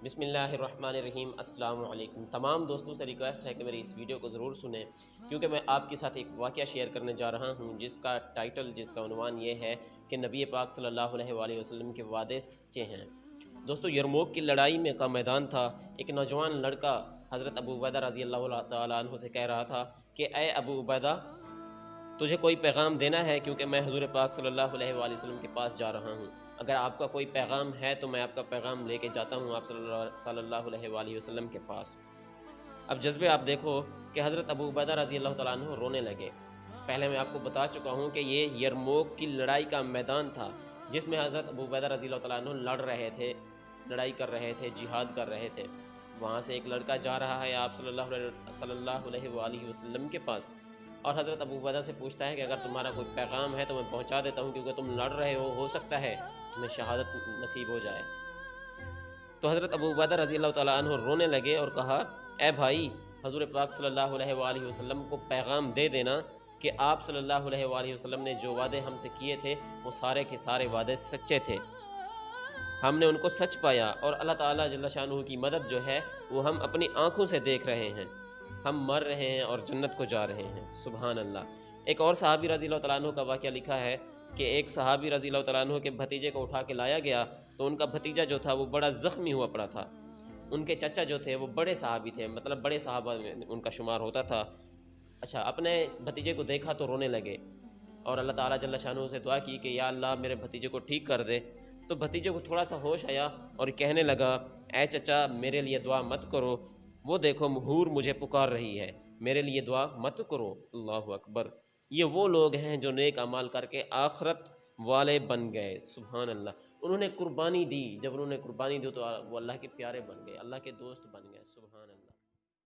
بسم اللہ الرحمن الرحیم۔ السلام علیکم۔ تمام دوستوں سے ریکویسٹ ہے کہ میری اس ویڈیو کو ضرور سنیں، کیونکہ میں آپ کے ساتھ ایک واقعہ شیئر کرنے جا رہا ہوں جس کا ٹائٹل، جس کا عنوان یہ ہے کہ نبی پاک صلی اللہ علیہ وآلہ وسلم کے وعدے سچے ہیں۔ دوستو، یرموک کی لڑائی میں کا میدان تھا۔ ایک نوجوان لڑکا حضرت ابو عبیدہ رضی اللہ تعالیٰ عنہ سے کہہ رہا تھا کہ اے ابو عبیدہ، تجھے کوئی پیغام دینا ہے کیونکہ میں حضور پاک صلی اللہ علیہ وآلہ وسلم کے پاس جا رہا ہوں۔ اگر آپ کا کوئی پیغام ہے تو میں آپ کا پیغام لے کے جاتا ہوں آپ صلی اللہ علیہ وآلہ وسلم کے پاس۔ اب جذبے آپ دیکھو کہ حضرت ابو عبیدہ رضی اللہ تعالیٰ عنہ رونے لگے۔ پہلے میں آپ کو بتا چکا ہوں کہ یہ یرموک کی لڑائی کا میدان تھا جس میں حضرت ابو عبیدہ رضی اللہ تعالیٰ عنہ لڑ رہے تھے، لڑائی کر رہے تھے، جہاد کر رہے تھے۔ وہاں سے ایک لڑکا جا رہا ہے آپ صلی اللہ علیہ وآلہ وسلم کے پاس، اور حضرت ابو عبیدہ سے پوچھتا ہے کہ اگر تمہارا کوئی پیغام ہے تو میں پہنچا دیتا ہوں، کیونکہ تم لڑ رہے ہو سکتا ہے تمہیں شہادت نصیب ہو جائے۔ تو حضرت ابو عبیدہ رضی اللہ تعالیٰ عنہ رونے لگے اور کہا، اے بھائی، حضور پاک صلی اللہ علیہ وآلہ وسلم کو پیغام دے دینا کہ آپ صلی اللہ علیہ وآلہ وسلم نے جو وعدے ہم سے کیے تھے وہ سارے کے سارے وعدے سچے تھے، ہم نے ان کو سچ پایا، اور اللہ تعالیٰ جل شانہ کی مدد جو ہے وہ ہم اپنی آنکھوں سے دیکھ رہے ہیں، ہم مر رہے ہیں اور جنت کو جا رہے ہیں۔ سبحان اللہ۔ ایک اور صحابی رضی اللہ تعالیٰ عنہ کا واقعہ لکھا ہے کہ ایک صحابی رضی اللہ تعالیٰ عنہ کے بھتیجے کو اٹھا کے لایا گیا تو ان کا بھتیجا جو تھا وہ بڑا زخمی ہوا پڑا تھا۔ ان کے چچا جو تھے وہ بڑے صحابی تھے، مطلب بڑے صحابہ میں ان کا شمار ہوتا تھا۔ اچھا، اپنے بھتیجے کو دیکھا تو رونے لگے اور اللہ تعالیٰ جل شانہ سے دعا کی کہ یا اللہ میرے بھتیجے کو ٹھیک کر دے۔ تو بھتیجے کو تھوڑا سا ہوش آیا اور کہنے لگا، اے چچا میرے لیے دعا مت کرو، وہ دیکھو حور مجھے پکار رہی ہے، میرے لیے دعا مت کرو۔ اللہ اکبر۔ یہ وہ لوگ ہیں جو نیک اعمال کر کے آخرت والے بن گئے۔ سبحان اللہ۔ انہوں نے قربانی دی، جب انہوں نے قربانی دی تو وہ اللہ کے پیارے بن گئے، اللہ کے دوست بن گئے۔ سبحان اللہ۔